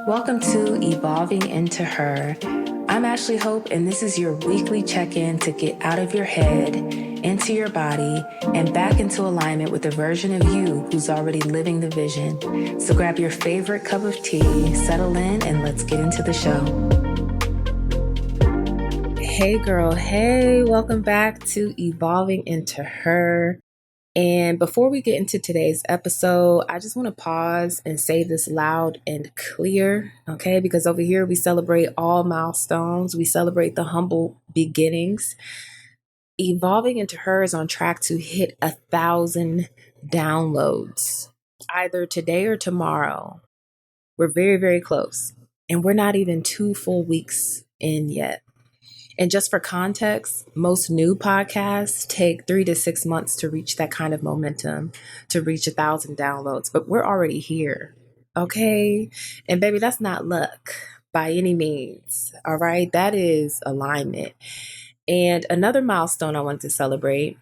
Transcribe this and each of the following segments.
Welcome to Evolving Into Her. I'm Ashley Hope, and this is your weekly check-in to get out of your head, into your body, and back into alignment with the version of you who's already living the vision. So grab your favorite cup of tea, settle in, and let's get into the show. Hey girl, hey, welcome back to Evolving Into Her. And before we get into today's episode, I just want to pause and say this loud and clear, okay? Because over here we celebrate all milestones. We celebrate the humble beginnings. Evolving Into Her is on track to hit 1,000 downloads, either today or tomorrow. We're very, very close. And we're not even 2 full weeks in yet. And just for context, most new podcasts take 3 to 6 months to reach that kind of momentum, to reach 1,000 downloads, but we're already here. Okay. And baby, that's not luck by any means. All right. That is alignment. And another milestone I want to celebrate.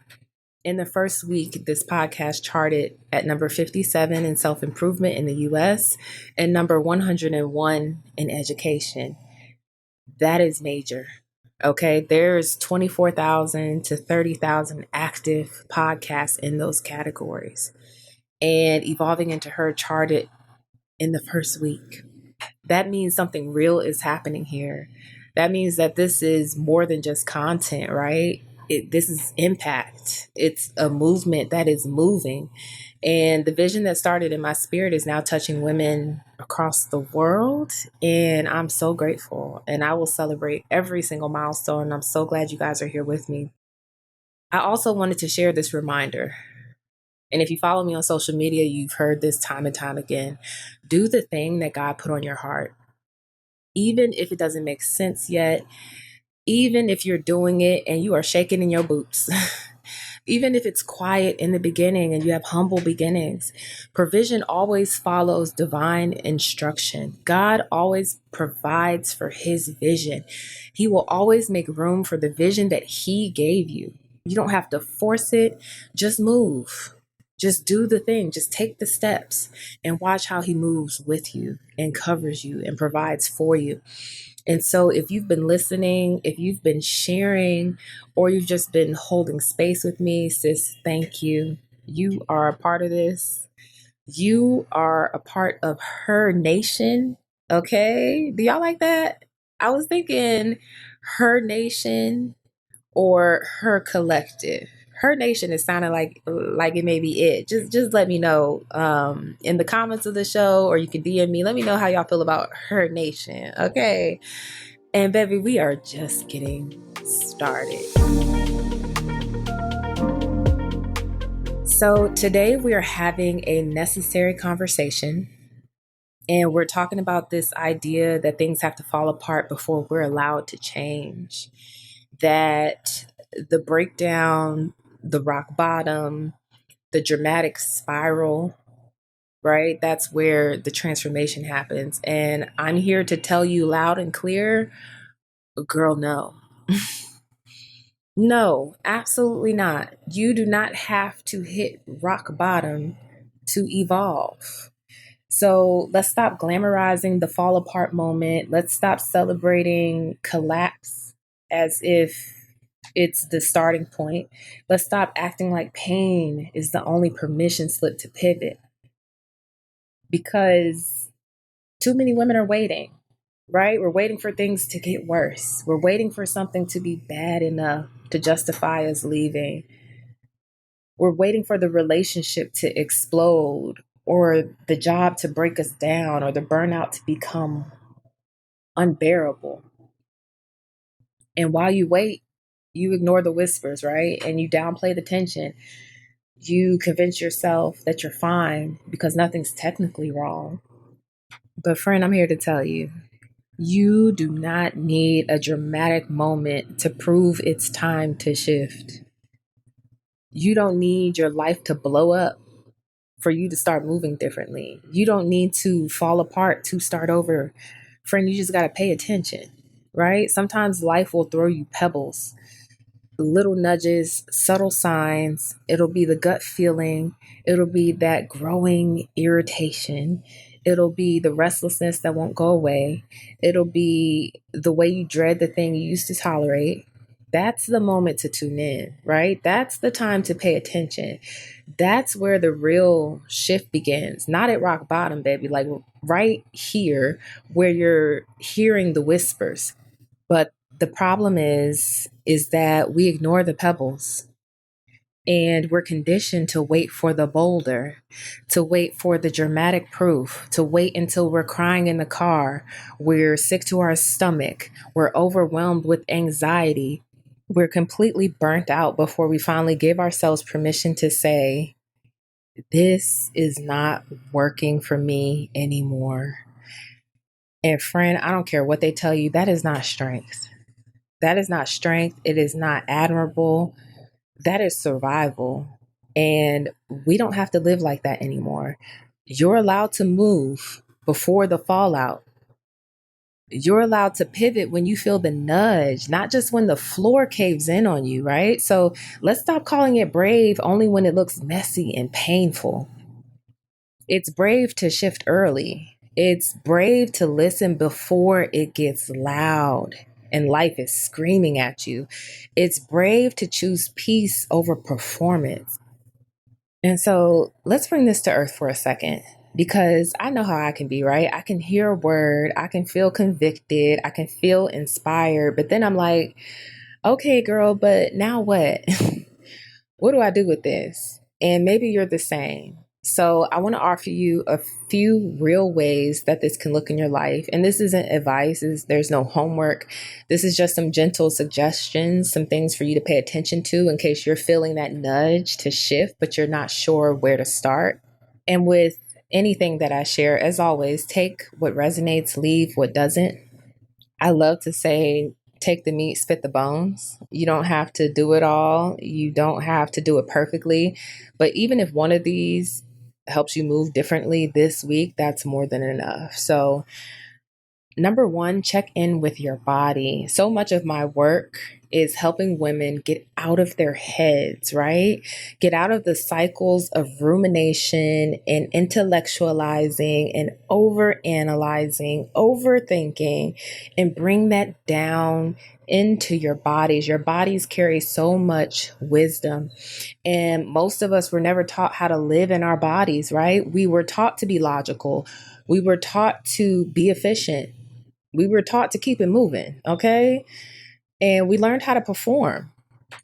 In the first week, this podcast charted at number 57 in self-improvement in the US and number 101 in education. That is major. Okay, there's 24,000 to 30,000 active podcasts in those categories. And Evolving Into Her charted in the first week. That means something real is happening here. That means that this is more than just content, right? This is impact. It's a movement that is moving. And the vision that started in my spirit is now touching women across the world. And I'm so grateful. And I will celebrate every single milestone. And I'm so glad you guys are here with me. I also wanted to share this reminder. And if you follow me on social media, you've heard this time and time again. Do the thing that God put on your heart. Even if it doesn't make sense yet, even if you're doing it and you are shaking in your boots, even if it's quiet in the beginning and you have humble beginnings, provision always follows divine instruction. God always provides for his vision. He will always make room for the vision that he gave you. You don't have to force it. Just move. Just do the thing. Just take the steps and watch how he moves with you and covers you and provides for you. And so if you've been listening, if you've been sharing, or you've just been holding space with me, sis, thank you. You are a part of this. You are a part of her nation. Okay. Do y'all like that? I was thinking her nation or her collective. Her nation is sounding like it may be it. Just let me know in the comments of the show, or you can DM me. Let me know how y'all feel about her nation. Okay. And baby, we are just getting started. So today we are having a necessary conversation. And we're talking about this idea that things have to fall apart before we're allowed to change. That the breakdown, the rock bottom, the dramatic spiral, right? That's where the transformation happens. And I'm here to tell you loud and clear, girl, no. No, absolutely not. You do not have to hit rock bottom to evolve. So let's stop glamorizing the fall apart moment. Let's stop celebrating collapse as if it's the starting point. Let's stop acting like pain is the only permission slip to pivot, because too many women are waiting, right? We're waiting for things to get worse. We're waiting for something to be bad enough to justify us leaving. We're waiting for the relationship to explode, or the job to break us down, or the burnout to become unbearable. And while you wait, you ignore the whispers, right? And you downplay the tension. You convince yourself that you're fine because nothing's technically wrong. But friend, I'm here to tell you, you do not need a dramatic moment to prove it's time to shift. You don't need your life to blow up for you to start moving differently. You don't need to fall apart to start over. Friend, you just got to pay attention, right? Sometimes life will throw you pebbles, little nudges, subtle signs. It'll be the gut feeling. It'll be that growing irritation. It'll be the restlessness that won't go away. It'll be the way you dread the thing you used to tolerate. That's the moment to tune in, right? That's the time to pay attention. That's where the real shift begins. Not at rock bottom, baby, like right here where you're hearing the whispers. But the problem is that we ignore the pebbles. And we're conditioned to wait for the boulder, to wait for the dramatic proof, to wait until we're crying in the car, we're sick to our stomach, we're overwhelmed with anxiety, we're completely burnt out before we finally give ourselves permission to say, this is not working for me anymore. And friend, I don't care what they tell you, that is not strength. That is not strength. It is not admirable. That is survival. And we don't have to live like that anymore. You're allowed to move before the fallout. You're allowed to pivot when you feel the nudge, not just when the floor caves in on you, right? So let's stop calling it brave only when it looks messy and painful. It's brave to shift early. It's brave to listen before it gets loud and life is screaming at you. It's brave to choose peace over performance. And so let's bring this to earth for a second because I know how I can be, right? I can hear a word, I can feel convicted, I can feel inspired, but then I'm like, okay, girl, but now what? What do I do with this? And maybe you're the same. So I want to offer you a few real ways that this can look in your life. And this isn't advice, there's no homework. This is just some gentle suggestions, some things for you to pay attention to in case you're feeling that nudge to shift, but you're not sure where to start. And with anything that I share, as always, take what resonates, leave what doesn't. I love to say, take the meat, spit the bones. You don't have to do it all. You don't have to do it perfectly. But even if one of these helps you move differently this week, that's more than enough. So, number one, check in with your body. So much of my work is helping women get out of their heads, right? Get out of the cycles of rumination and intellectualizing and overanalyzing, overthinking, and bring that down into your bodies. Your bodies carry so much wisdom. And most of us were never taught how to live in our bodies, right? We were taught to be logical. We were taught to be efficient. We were taught to keep it moving, okay? And we learned how to perform.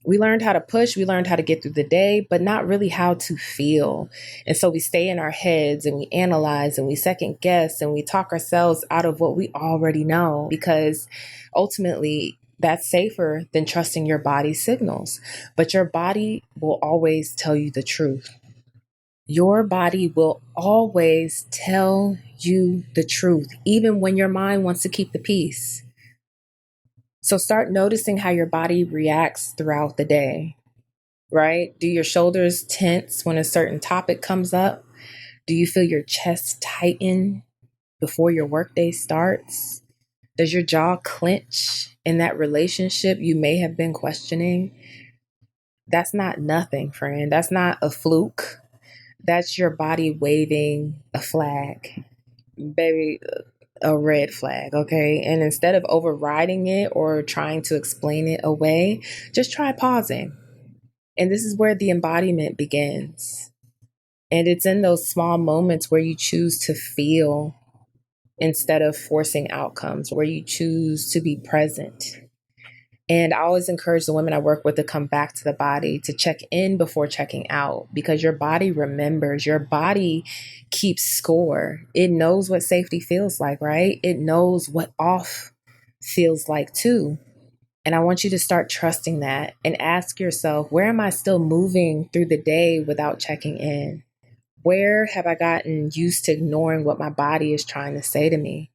We learned how to push. We learned how to get through the day, but not really how to feel. And so we stay in our heads and we analyze and we second guess and we talk ourselves out of what we already know because ultimately that's safer than trusting your body's signals. But your body will always tell you the truth. Your body will always tell you the truth, even when your mind wants to keep the peace. So start noticing how your body reacts throughout the day, right? Do your shoulders tense when a certain topic comes up? Do you feel your chest tighten before your workday starts? Does your jaw clench in that relationship you may have been questioning? That's not nothing, friend. That's not a fluke. That's your body waving a flag. Baby, a red flag, okay? And instead of overriding it or trying to explain it away, just try pausing. And this is where the embodiment begins. And it's in those small moments where you choose to feel instead of forcing outcomes, where you choose to be present. And I always encourage the women I work with to come back to the body, to check in before checking out, because your body remembers, your body keeps score. It knows what safety feels like, right? It knows what off feels like too. And I want you to start trusting that and ask yourself, where am I still moving through the day without checking in? Where have I gotten used to ignoring what my body is trying to say to me?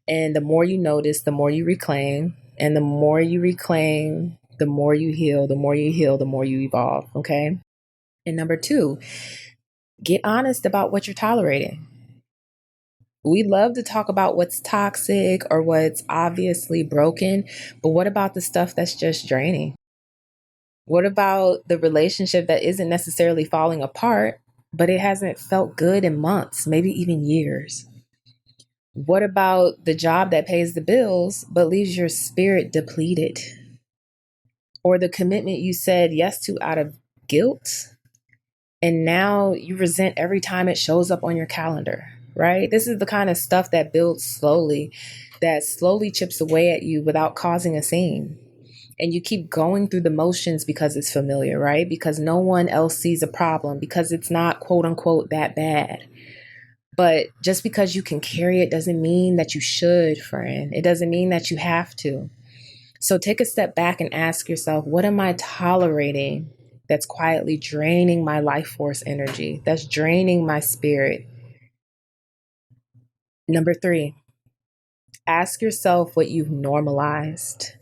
And the more you notice, the more you reclaim. And the more you reclaim, the more you heal, the more you heal, the more you evolve. Okay. And number two, get honest about what you're tolerating. We love to talk about what's toxic or what's obviously broken, but what about the stuff that's just draining? What about the relationship that isn't necessarily falling apart, but it hasn't felt good in months, maybe even years? What about the job that pays the bills but leaves your spirit depleted? Or the commitment you said yes to out of guilt, and now you resent every time it shows up on your calendar, right? This is the kind of stuff that builds slowly, that slowly chips away at you without causing a scene. And you keep going through the motions because it's familiar, right? Because no one else sees a problem, because it's not quote unquote that bad. But just because you can carry it doesn't mean that you should, friend. It doesn't mean that you have to. So take a step back and ask yourself, what am I tolerating that's quietly draining my life force energy, that's draining my spirit? Number 3, ask yourself what you've normalized.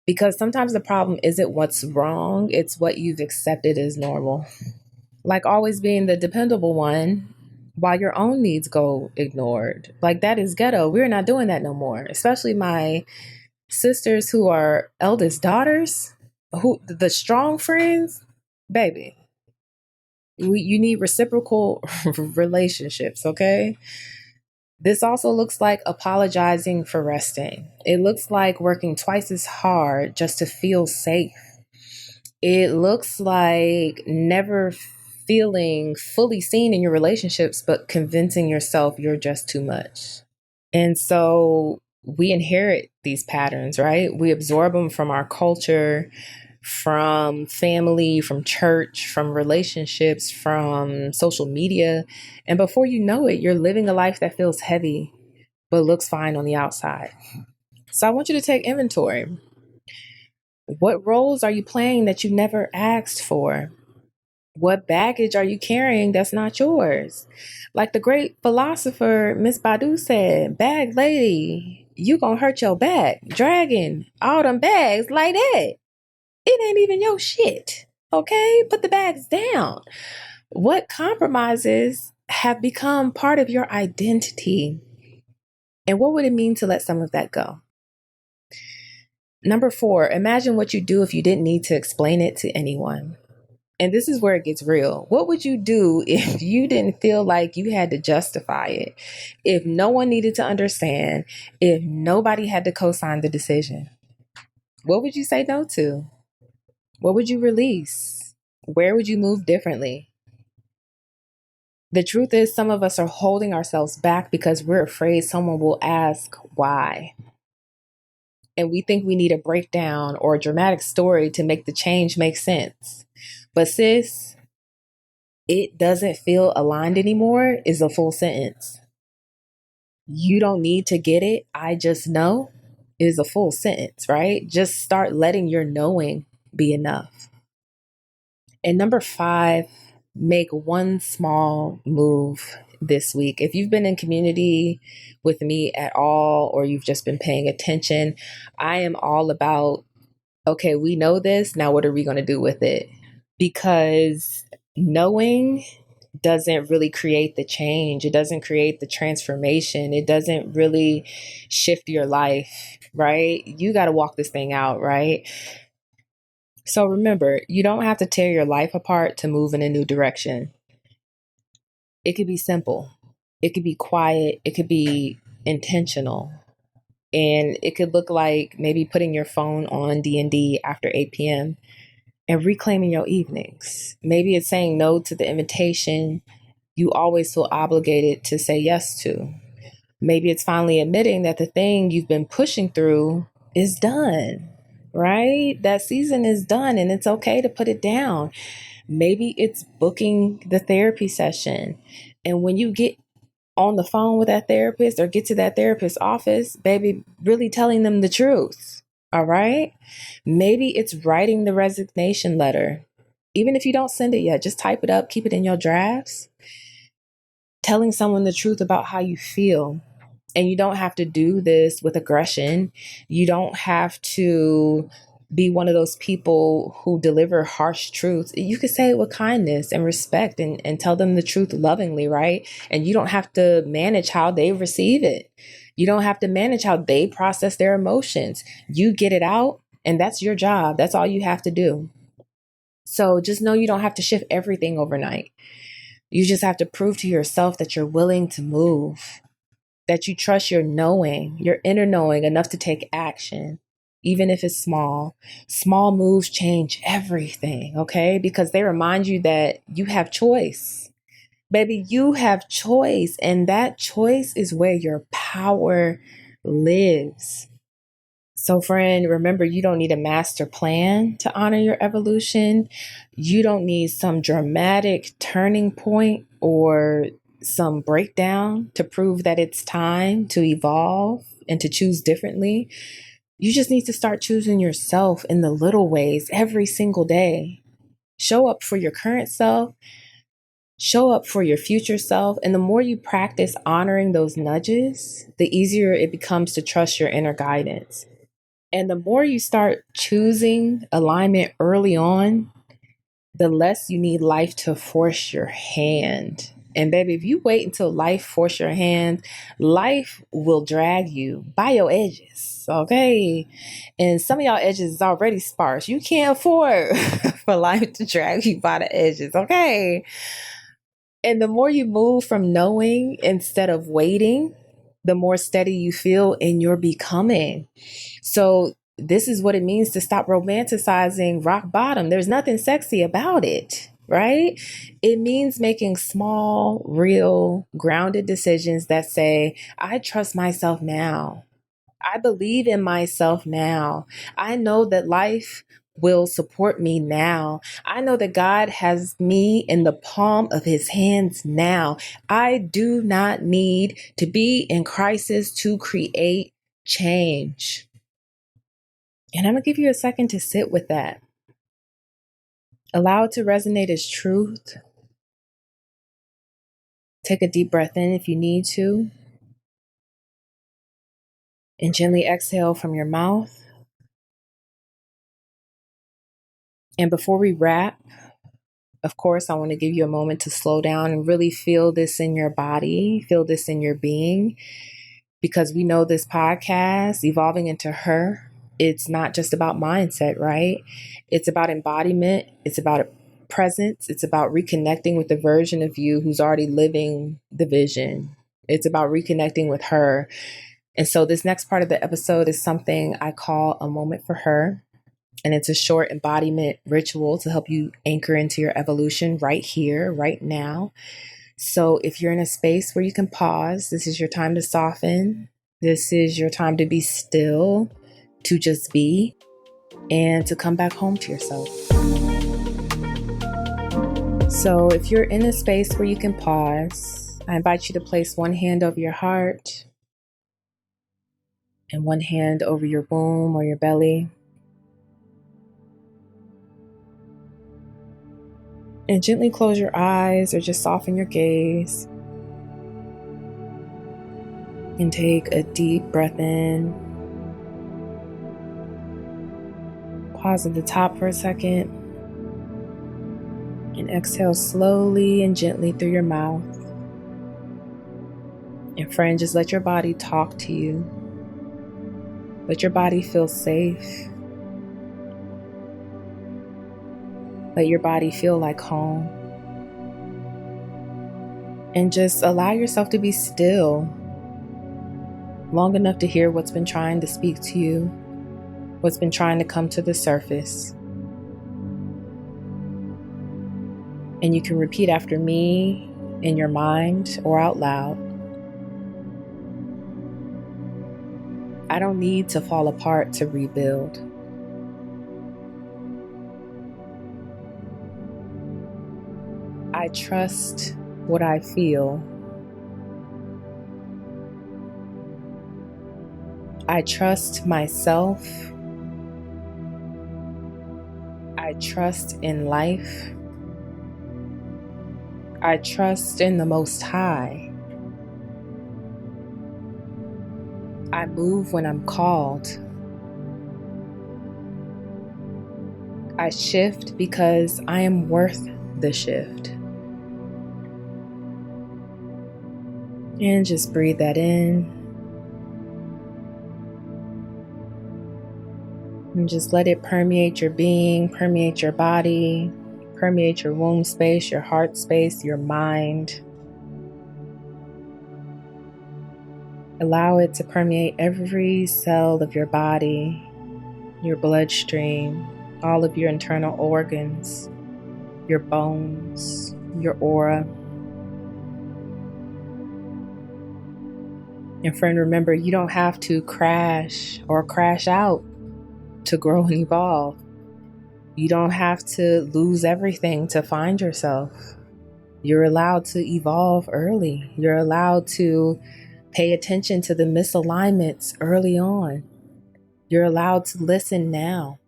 Because sometimes the problem isn't what's wrong, it's what you've accepted as normal. Like always being the dependable one while your own needs go ignored. Like that is ghetto. We're not doing that no more. Especially my sisters who are eldest daughters, who the strong friends, baby. You need reciprocal relationships, okay? This also looks like apologizing for resting. It looks like working twice as hard just to feel safe. It looks like never feeling fully seen in your relationships, but convincing yourself you're just too much. And so we inherit these patterns, right? We absorb them from our culture, from family, from church, from relationships, from social media. And before you know it, you're living a life that feels heavy, but looks fine on the outside. So I want you to take inventory. What roles are you playing that you never asked for? What baggage are you carrying that's not yours? Like the great philosopher Miss Badu said, bag lady, you gonna hurt your back. Dragging all them bags like that. It ain't even your shit. Okay? Put the bags down. What compromises have become part of your identity? And what would it mean to let some of that go? Number 4, imagine what you'd do if you didn't need to explain it to anyone. And this is where it gets real. What would you do if you didn't feel like you had to justify it? If no one needed to understand, if nobody had to co-sign the decision? What would you say no to? What would you release? Where would you move differently? The truth is, some of us are holding ourselves back because we're afraid someone will ask why. And we think we need a breakdown or a dramatic story to make the change make sense. But sis, it doesn't feel aligned anymore is a full sentence. You don't need to get it. I just know is a full sentence, right? Just start letting your knowing be enough. And number 5, make one small move this week. If you've been in community with me at all, or you've just been paying attention, I am all about, okay, we know this. Now, what are we going to do with it? Because knowing doesn't really create the change. It doesn't create the transformation. It doesn't really shift your life, right? You got to walk this thing out, right? So remember, you don't have to tear your life apart to move in a new direction. It could be simple. It could be quiet. It could be intentional. And it could look like maybe putting your phone on D&D after 8 p.m. and reclaiming your evenings. Maybe it's saying no to the invitation you always feel obligated to say yes to. Maybe it's finally admitting that the thing you've been pushing through is done, right? That season is done and it's okay to put it down. Maybe it's booking the therapy session. And when you get on the phone with that therapist or get to that therapist's office, baby, really telling them the truth. All right. Maybe it's writing the resignation letter. Even if you don't send it yet, just type it up, keep it in your drafts. Telling someone the truth about how you feel. And you don't have to do this with aggression. You don't have to be one of those people who deliver harsh truths. You could say it with kindness and respect and tell them the truth lovingly, right? And you don't have to manage how they receive it. You don't have to manage how they process their emotions. You get it out, and that's your job. That's all you have to do. So just know you don't have to shift everything overnight. You just have to prove to yourself that you're willing to move. that you trust your knowing, your inner knowing enough to take action, even if it's small. Small moves change everything, okay? Because they remind you that you have choice. Baby, you have choice, and that choice is where your power lives. So, friend, remember, you don't need a master plan to honor your evolution. You don't need some dramatic turning point or some breakdown to prove that it's time to evolve and to choose differently. You just need to start choosing yourself in the little ways every single day. Show up for your current self, show up for your future self. And the more you practice honoring those nudges, the easier it becomes to trust your inner guidance. And the more you start choosing alignment early on, the less you need life to force your hand. And baby, if you wait until life force your hand, life will drag you by your edges, okay? And some of y'all edges is already sparse. You can't afford for life to drag you by the edges, okay? And the more you move from knowing instead of waiting, the more steady you feel in your becoming. So this is what it means to stop romanticizing rock bottom. There's nothing sexy about it, right? It means making small, real, grounded decisions that say, I trust myself now. I believe in myself now. I know that life will support me now. I know that God has me in the palm of his hands now. I do not need to be in crisis to create change. And I'm going to give you a second to sit with that. Allow it to resonate as truth. Take a deep breath in if you need to. And gently exhale from your mouth. And before we wrap, of course, I want to give you a moment to slow down and really feel this in your body, feel this in your being, because we know this podcast, Evolving into Her, it's not just about mindset, right? It's about embodiment. It's about presence. It's about reconnecting with the version of you who's already living the vision. It's about reconnecting with her. And so this next part of the episode is something I call a moment for her. And it's a short embodiment ritual to help you anchor into your evolution right here, right now. So if you're in a space where you can pause, this is your time to soften. This is your time to be still, to just be, and to come back home to yourself. So if you're in a space where you can pause, I invite you to place one hand over your heart and one hand over your womb or your belly. And gently close your eyes or just soften your gaze. And take a deep breath in. Pause at the top for a second. And exhale slowly and gently through your mouth. And friend, just let your body talk to you. Let your body feel safe. Let your body feel like home. And just allow yourself to be still long enough to hear what's been trying to speak to you, what's been trying to come to the surface. And you can repeat after me in your mind or out loud. I don't need to fall apart to rebuild. I trust what I feel. I trust myself. I trust in life. I trust in the Most High. I move when I'm called. I shift because I am worth the shift. And just breathe that in. And just let it permeate your being, permeate your body, permeate your womb space, your heart space, your mind. Allow it to permeate every cell of your body, your bloodstream, all of your internal organs, your bones, your aura. And friend, remember, you don't have to crash or crash out to grow and evolve. You don't have to lose everything to find yourself. You're allowed to evolve early. You're allowed to pay attention to the misalignments early on. You're allowed to listen now.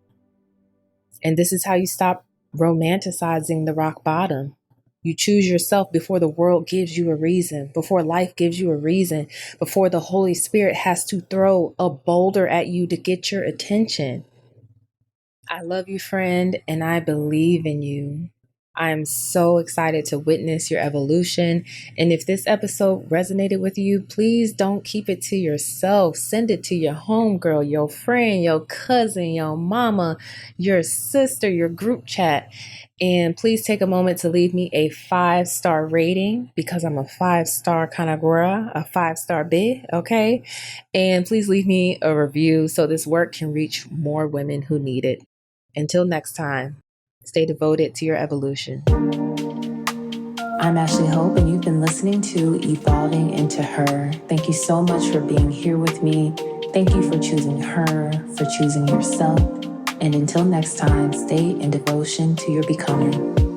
And this is how you stop romanticizing the rock bottom. You choose yourself before the world gives you a reason, before life gives you a reason, before the Holy Spirit has to throw a boulder at you to get your attention. I love you, friend, and I believe in you. I'm so excited to witness your evolution. And if this episode resonated with you, please don't keep it to yourself. Send it to your homegirl, your friend, your cousin, your mama, your sister, your group chat. And please take a moment to leave me a 5-star rating, because I'm a 5-star kind of girl, a 5-star bitch, okay? And please leave me a review so this work can reach more women who need it. Until next time, stay devoted to your evolution. I'm Ashley Hope, and you've been listening to Evolving Into Her. Thank you so much for being here with me. Thank you for choosing her, for choosing yourself. And until next time, stay in devotion to your becoming.